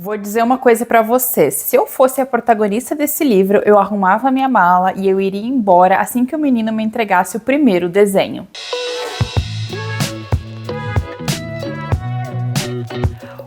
Vou dizer uma coisa pra vocês. Se eu fosse a protagonista desse livro, eu arrumava minha mala e eu iria embora assim que o menino me entregasse o primeiro desenho.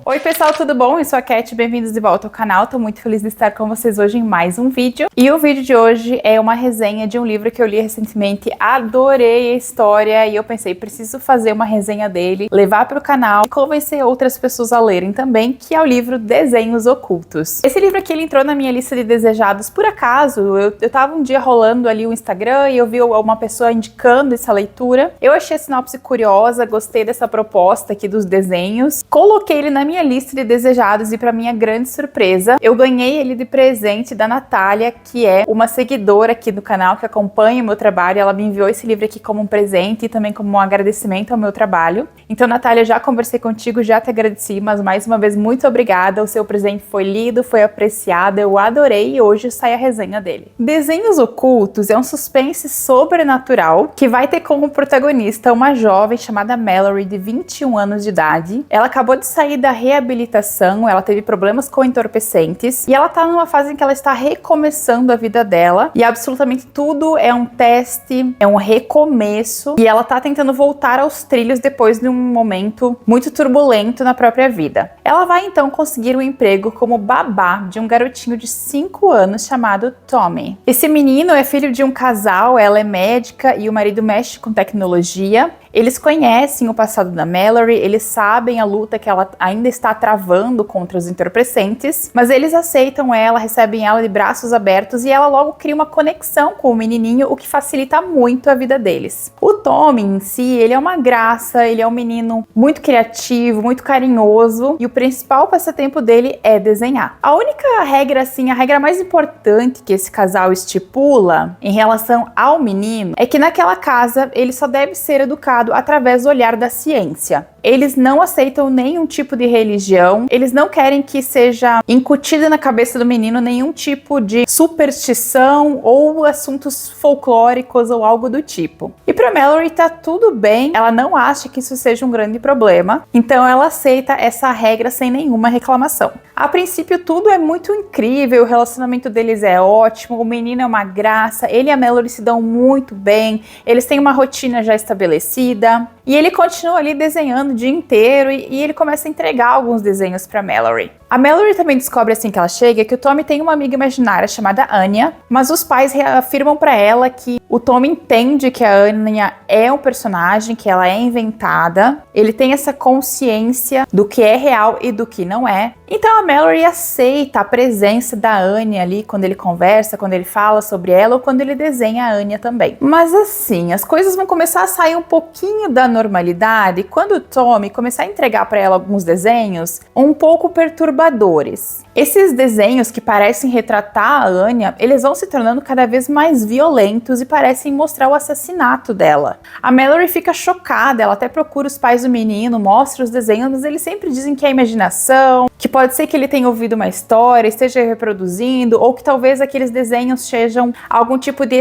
Oi pessoal, tudo bom? Eu sou a Cat, bem-vindos de volta ao canal. Tô muito feliz de estar com vocês hoje em mais um vídeo. E o vídeo de hoje é uma resenha de um livro que eu li recentemente. Adorei a história e eu pensei, preciso fazer uma resenha dele, levar para o canal e convencer outras pessoas a lerem também, que é o livro Desenhos Ocultos. Esse livro aqui, ele entrou na minha lista de desejados por acaso. Eu tava um dia rolando ali o Instagram e eu vi uma pessoa indicando essa leitura. Eu achei a sinopse curiosa, gostei dessa proposta aqui dos desenhos. Coloquei ele na minha lista de desejados e para minha grande surpresa, eu ganhei ele de presente da Natália, que é uma seguidora aqui do canal, que acompanha o meu trabalho. Ela me enviou esse livro aqui como um presente e também como um agradecimento ao meu trabalho. Então, Natália, já conversei contigo, já te agradeci, mas mais uma vez, muito obrigada. O seu presente foi lido, foi apreciado, eu adorei e hoje sai a resenha dele. Desenhos Ocultos é um suspense sobrenatural que vai ter como protagonista uma jovem chamada Mallory, de 21 anos de idade. Ela acabou de sair da reabilitação, ela teve problemas com entorpecentes e ela tá numa fase em que ela está recomeçando a vida dela e absolutamente tudo é um teste, é um recomeço e ela tá tentando voltar aos trilhos depois de um momento muito turbulento na própria vida. Ela vai então conseguir um emprego como babá de um garotinho de 5 anos chamado Tommy. Esse menino é filho de um casal, ela é médica e o marido mexe com tecnologia. Eles conhecem o passado da Mallory, eles sabem a luta que ela ainda está travando contra os entorpecentes, mas eles aceitam ela, recebem ela de braços abertos e ela logo cria uma conexão com o menininho, o que facilita muito a vida deles. O Tommy em si, ele é uma graça, ele é um menino muito criativo, muito carinhoso e o principal passatempo dele é desenhar. A única regra, assim, a regra mais importante que esse casal estipula em relação ao menino é que naquela casa ele só deve ser educado através do olhar da ciência. Eles não aceitam nenhum tipo de religião, eles não querem que seja incutida na cabeça do menino nenhum tipo de superstição ou assuntos folclóricos ou algo do tipo. E para Mallory tá tudo bem, ela não acha que isso seja um grande problema, então ela aceita essa regra sem nenhuma reclamação. A princípio tudo é muito incrível, o relacionamento deles é ótimo, o menino é uma graça, ele e a Mallory se dão muito bem, eles têm uma rotina já estabelecida e ele continua ali desenhando o dia inteiro e ele começa a entregar alguns desenhos para Mallory. A Mallory também descobre assim que ela chega que o Tommy tem uma amiga imaginária chamada Anya, mas os pais reafirmam para ela que o Tommy entende que a Anya é um personagem, que ela é inventada, ele tem essa consciência do que é real e do que não é. Então a Mallory aceita a presença da Anya ali quando ele conversa, quando ele fala sobre ela ou quando ele desenha a Anya também. Mas assim, as coisas vão começar a sair um pouquinho da normalidade quando o Tommy começar a entregar para ela alguns desenhos um pouco perturbadores. Esses desenhos que parecem retratar a Anya, eles vão se tornando cada vez mais violentos e parecem mostrar o assassinato dela. A Mallory fica chocada, ela até procura os pais do menino, mostra os desenhos, mas eles sempre dizem que é imaginação, que pode ser que ele tenha ouvido uma história, esteja reproduzindo, ou que talvez aqueles desenhos sejam algum tipo de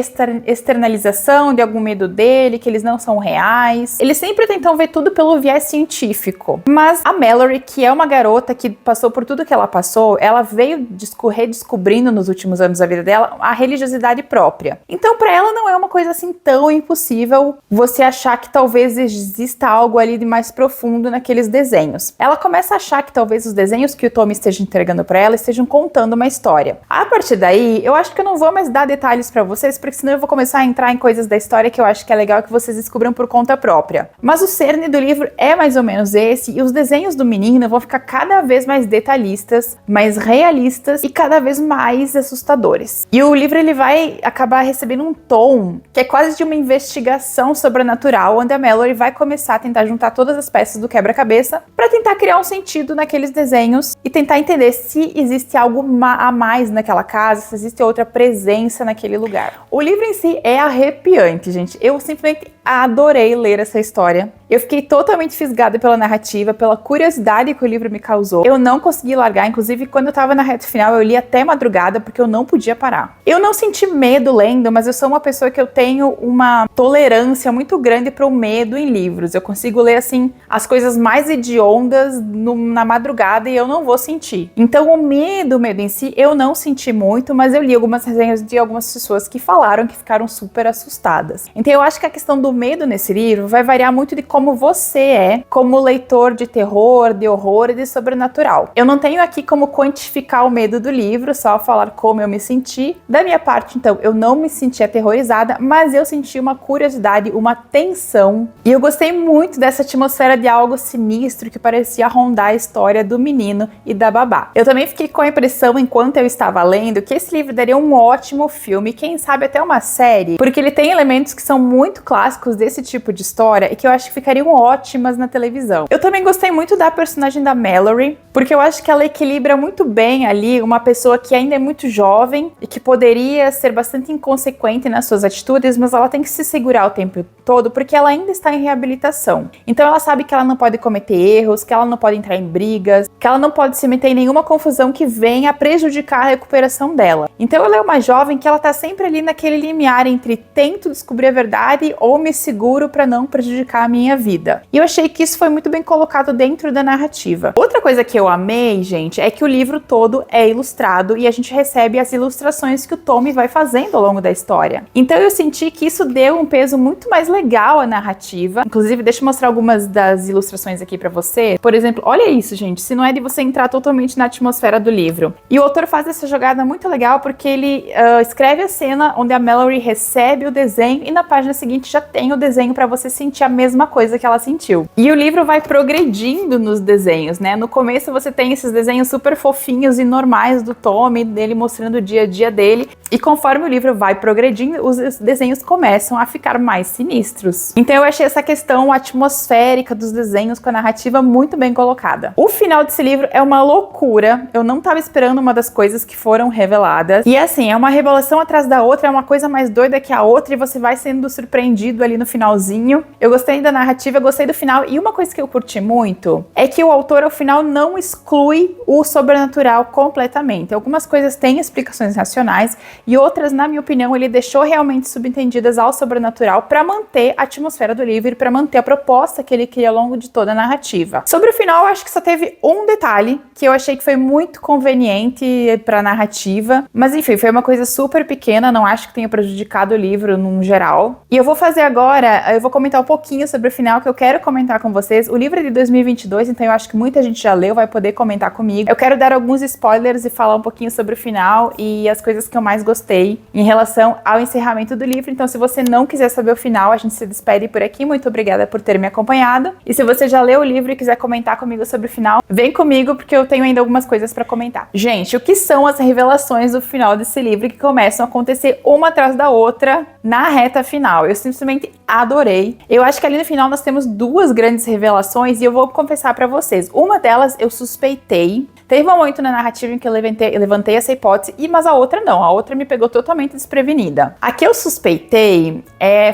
externalização de algum medo dele, que eles não são reais. Eles sempre tentam ver tudo pelo viés científico. Mas a Mallory, que é uma garota que passou por tudo que ela passou, ela veio redescobrindo nos últimos anos da vida dela a religiosidade própria. Então, para ela não é uma coisa assim tão impossível você achar que talvez exista algo ali de mais profundo naqueles desenhos. Ela começa a achar que talvez os desenhos que o Tommy esteja entregando para ela estejam contando uma história. A partir daí, eu acho que eu não vou mais dar detalhes para vocês, porque senão eu vou começar a entrar em coisas da história que eu acho que é legal que vocês descubram por conta própria. Mas o cerne do livro é mais ou menos esse, e os desenhos do menino vão ficar cada vez mais detalhistas, mais realistas e cada vez mais assustadores. E o livro, ele vai acabar recebendo um tom que é quase de uma investigação sobrenatural, onde a Mallory vai começar a tentar juntar todas as peças do quebra-cabeça para tentar criar um sentido naqueles desenhos e tentar entender se existe algo a mais naquela casa, se existe outra presença naquele lugar. O livro em si é arrepiante, gente. Eu simplesmente adorei ler essa história. Eu fiquei totalmente fisgada pela narrativa, pela curiosidade que o livro me causou. Eu não consegui largar, inclusive quando eu tava na reta final eu li até madrugada porque eu não podia parar. Eu não senti medo lendo, mas eu sou uma pessoa que eu tenho uma tolerância muito grande para o medo em livros. Eu consigo ler assim as coisas mais hediondas na madrugada e eu não vou sentir. Então o medo em si eu não senti muito, mas eu li algumas resenhas de algumas pessoas que falaram que ficaram super assustadas. Então eu acho que a questão do medo nesse livro vai variar muito de como você é como leitor de terror, de horror e de sobrenatural. Eu não tenho aqui como quantificar o medo do livro, só falar como eu me senti. Da minha parte, então, eu não me senti aterrorizada, mas eu senti uma curiosidade, uma tensão. E eu gostei muito dessa atmosfera de algo sinistro que parecia rondar a história do menino e da babá. Eu também fiquei com a impressão, enquanto eu estava lendo, que esse livro daria um ótimo filme, quem sabe até uma série, porque ele tem elementos que são muito clássicos desse tipo de história e que eu acho que ficariam ótimas na televisão. Eu também gostei muito da personagem da Mallory, porque eu acho que ela equilibra muito bem ali uma pessoa que ainda é muito jovem e que poderia ser bastante inconsequente nas suas atitudes, mas ela tem que se segurar o tempo todo porque ela ainda está em reabilitação. Então ela sabe que ela não pode cometer erros, que ela não pode entrar em brigas, que ela não pode se meter em nenhuma confusão que venha prejudicar a recuperação dela. Então ela é uma jovem que ela tá sempre ali naquele limiar entre tento descobrir a verdade ou me seguro para não prejudicar a minha vida. E eu achei que isso foi muito bem colocado dentro da narrativa. Outra coisa que eu amei, gente, é que o livro todo é ilustrado e a gente recebe as ilustrações que o Tommy vai fazendo ao longo da história. Então eu senti que isso deu um peso muito mais legal à narrativa. Inclusive, deixa eu mostrar algumas das ilustrações aqui pra você. Por exemplo, olha isso, gente, se não é de você entrar totalmente na atmosfera do livro. E o autor faz essa jogada muito legal porque ele escreve a cena onde a Mallory recebe o desenho e na página seguinte já tem o desenho pra você sentir a mesma coisa que ela sentiu. E o livro vai progredindo nos desenhos, né? No começo você tem esses desenhos super fofinhos e normais do Tommy, dele mostrando o dia a dia dele. E conforme o livro vai progredindo, os desenhos começam a ficar mais sinistros. Então eu achei essa questão atmosférica dos desenhos com a narrativa muito bem colocada. O final desse livro é uma loucura. Eu não estava esperando uma das coisas que foram reveladas. E assim, é uma revelação atrás da outra, é uma coisa mais doida que a outra e você vai sendo surpreendido ali no finalzinho. Eu gostei da narrativa, eu gostei do final. E uma coisa que eu curti muito é que o autor, ao final, não exclui o sobrenatural completamente. Algumas coisas têm explicações racionais e outras, na minha opinião, ele deixou realmente subentendidas ao sobrenatural para manter a atmosfera do livro e para manter a proposta que ele cria ao longo de toda a narrativa. Sobre o final, eu acho que só teve um detalhe que eu achei que foi muito conveniente para a narrativa, mas enfim, foi uma coisa super pequena, não acho que tenha prejudicado o livro num geral. E eu vou fazer agora, eu vou comentar um pouquinho sobre o final que eu quero comentar com vocês. O livro é de 2022, então eu acho que muita gente já leu, vai poder comentar comigo. Eu quero dar alguns spoilers e falar um pouquinho sobre o final e as coisas que eu mais gostei em relação ao encerramento do livro. Então, se você não quiser saber o final, a gente se despede por aqui. Muito obrigada por ter me acompanhado. E se você já leu o livro e quiser comentar comigo sobre o final, vem comigo porque eu tenho ainda algumas coisas para comentar. Gente, o que são as revelações do final desse livro que começam a acontecer uma atrás da outra na reta final? Eu simplesmente adorei. Eu acho que ali no final nós temos duas grandes revelações e eu vou confessar para vocês. Uma delas eu suspeitei. Teve um momento na narrativa em que eu levantei essa hipótese, mas a outra não. A outra me pegou totalmente desprevenida. A que eu suspeitei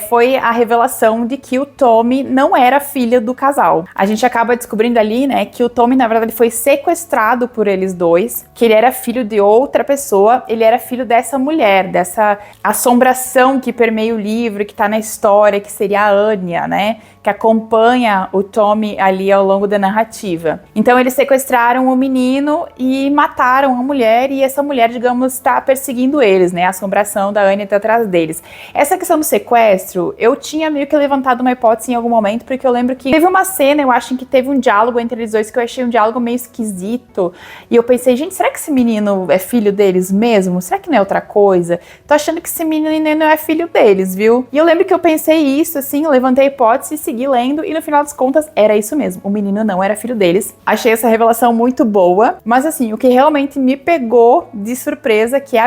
foi a revelação de que o Tommy não era filho do casal. A gente acaba descobrindo ali, né, que o Tommy, na verdade, foi sequestrado por eles dois, que ele era filho de outra pessoa, ele era filho dessa mulher, dessa assombração que permeia o livro, que tá na história, que seria a Anya, né, que acompanha o Tommy ali ao longo da narrativa. Então eles sequestraram o menino e mataram a mulher, e essa mulher, digamos, está perseguindo eles, né? A assombração da Anya tá atrás deles. Essa questão do sequestro, eu tinha meio que levantado uma hipótese em algum momento, porque eu lembro que teve uma cena, eu acho, em que teve um diálogo entre eles dois que eu achei um diálogo meio esquisito, e eu pensei, gente, será que esse menino é filho deles mesmo? Será que não é outra coisa? Tô achando que esse menino não é filho deles, viu? E eu lembro que eu pensei isso, assim, eu levantei a hipótese e segui lendo, e no final das contas era isso mesmo, o menino não era filho deles. Achei essa revelação muito boa, mas assim, o que realmente me pegou de surpresa, que é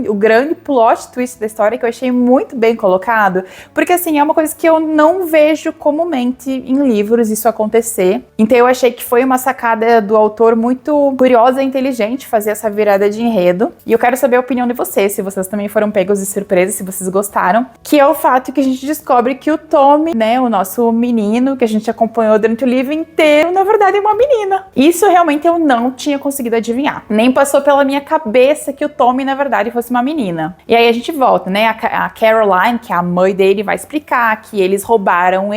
o grande plot twist da história, que eu achei muito bem colocado, porque assim, é uma coisa que eu não vejo comumente em livros isso acontecer, então eu achei que foi uma sacada do autor muito curiosa e inteligente fazer essa virada de enredo, e eu quero saber a opinião de vocês, se vocês também foram pegos de surpresa, se vocês gostaram, que é o fato que a gente descobre que o Tommy, né, o nosso menino que a gente acompanhou durante o livro inteiro, na verdade é uma menina. Isso realmente eu não tinha conseguido adivinhar. Nem passou pela minha cabeça que o Tommy, na verdade, fosse uma menina. E aí a gente volta, né? A Caroline, que é a mãe dele, vai explicar que eles roubaram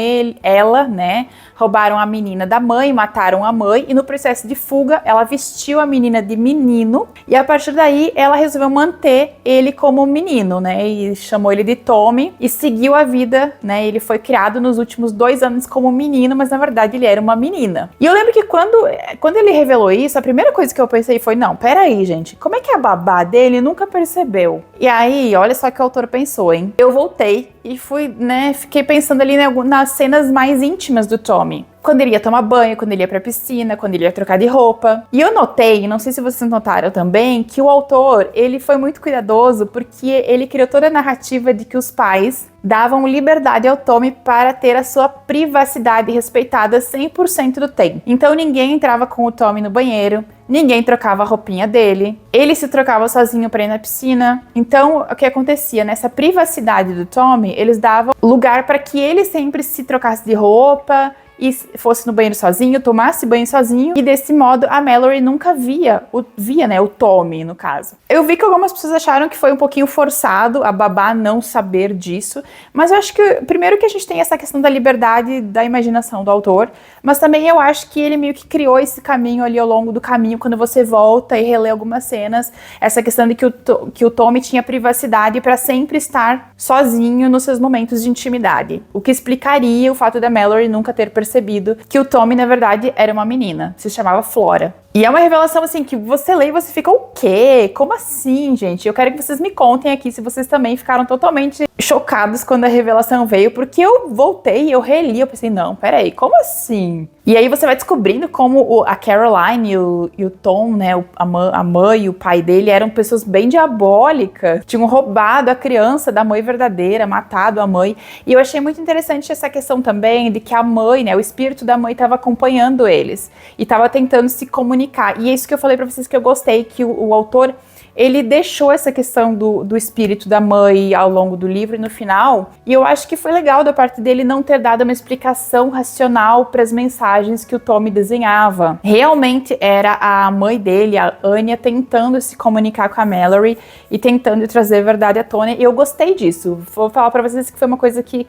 ela, né? Roubaram a menina da mãe, mataram a mãe, e no processo de fuga, ela vestiu a menina de menino, e a partir daí, ela resolveu manter ele como menino, né, e chamou ele de Tommy, e seguiu a vida, né, ele foi criado nos últimos 2 anos como menino, mas na verdade ele era uma menina. E eu lembro que quando ele revelou isso, a primeira coisa que eu pensei foi, não, peraí, gente, como é que a babá dele nunca percebeu? E aí, olha só o que o autor pensou, hein? Eu voltei e fui, né, fiquei pensando ali nas cenas mais íntimas do Tommy. Quando ele ia tomar banho, quando ele ia pra piscina, quando ele ia trocar de roupa. E eu notei, não sei se vocês notaram também, que o autor, ele foi muito cuidadoso porque ele criou toda a narrativa de que os pais davam liberdade ao Tommy para ter a sua privacidade respeitada 100% do tempo. Então ninguém entrava com o Tommy no banheiro, ninguém trocava a roupinha dele, ele se trocava sozinho para ir na piscina. Então, o que acontecia? Nessa privacidade do Tommy, eles davam lugar para que ele sempre se trocasse de roupa e fosse no banheiro sozinho, tomasse banho sozinho, e desse modo a Mallory nunca via, né, o Tommy, no caso. Eu vi que algumas pessoas acharam que foi um pouquinho forçado a babá não saber disso, mas eu acho que, primeiro que a gente tem essa questão da liberdade da imaginação do autor, mas também eu acho que ele meio que criou esse caminho ali ao longo do caminho, quando você volta e relê algumas cenas, essa questão de que o Tommy tinha privacidade para sempre estar sozinho nos seus momentos de intimidade, o que explicaria o fato da Mallory nunca ter percebido que o Tommy, na verdade, era uma menina. Se chamava Flora. E é uma revelação, assim, que você lê e você fica, o quê? Como assim, gente? Eu quero que vocês me contem aqui se vocês também ficaram totalmente chocados quando a revelação veio, porque eu voltei, eu reli, eu pensei, não, peraí, como assim? E aí você vai descobrindo como a Caroline e o Tom, né, a mãe e o pai dele eram pessoas bem diabólicas, tinham roubado a criança da mãe verdadeira, matado a mãe. E eu achei muito interessante essa questão também de que a mãe, né, o espírito da mãe estava acompanhando eles e estava tentando se comunicar. E é isso que eu falei pra vocês que eu gostei, que o autor, ele deixou essa questão do espírito da mãe ao longo do livro e no final, e eu acho que foi legal da parte dele não ter dado uma explicação racional para as mensagens que o Tommy desenhava. Realmente era a mãe dele, a Anya, tentando se comunicar com a Mallory e tentando trazer a verdade à tona, e eu gostei disso. Vou falar para vocês que foi uma coisa que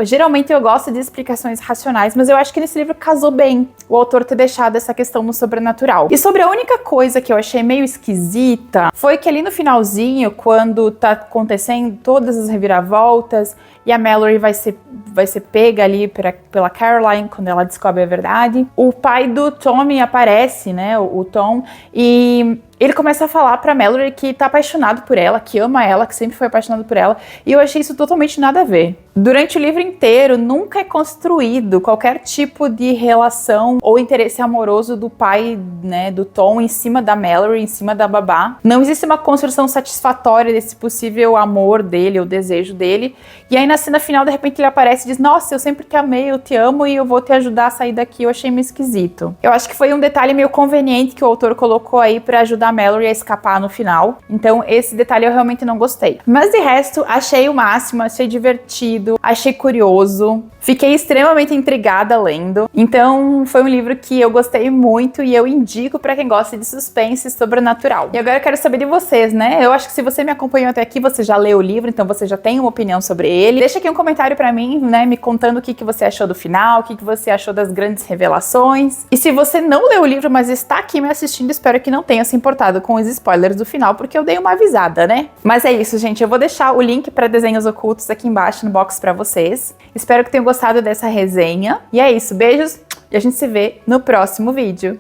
geralmente eu gosto de explicações racionais, mas eu acho que nesse livro casou bem o autor ter deixado essa questão no sobrenatural. E sobre a única coisa que eu achei meio esquisita foi que ali no finalzinho, quando tá acontecendo todas as reviravoltas e a Mallory vai ser pega ali pela Caroline quando ela descobre a verdade, o pai do Tommy aparece, né, o Tom, e ele começa a falar pra Mallory que tá apaixonado por ela, que ama ela, que sempre foi apaixonado por ela, e eu achei isso totalmente nada a ver. Durante o livro inteiro, nunca é construído qualquer tipo de relação ou interesse amoroso do pai, né, do Tom em cima da Mallory, em cima da babá. Não existe uma construção satisfatória desse possível amor dele, ou desejo dele. E aí na cena final, de repente, ele aparece e diz, nossa, eu sempre te amei, eu te amo e eu vou te ajudar a sair daqui. Eu achei meio esquisito. Eu acho que foi um detalhe meio conveniente que o autor colocou aí pra ajudar a Mallory a escapar no final. Então esse detalhe eu realmente não gostei. Mas de resto, achei o máximo, achei divertido, achei curioso, fiquei extremamente intrigada lendo. Então foi um livro que eu gostei muito e eu indico pra quem gosta de suspense sobrenatural. E agora eu quero saber de vocês, né? Eu acho que se você me acompanhou até aqui, você já leu o livro, então você já tem uma opinião sobre ele. Deixa aqui um comentário pra mim, né, me contando o que você achou do final, o que você achou das grandes revelações. E se você não leu o livro, mas está aqui me assistindo, espero que não tenha se importado com os spoilers do final, porque eu dei uma avisada, né? Mas é isso, gente. Eu vou deixar o link para Desenhos Ocultos aqui embaixo no box para vocês. Espero que tenham gostado dessa resenha. E é isso. Beijos e a gente se vê no próximo vídeo.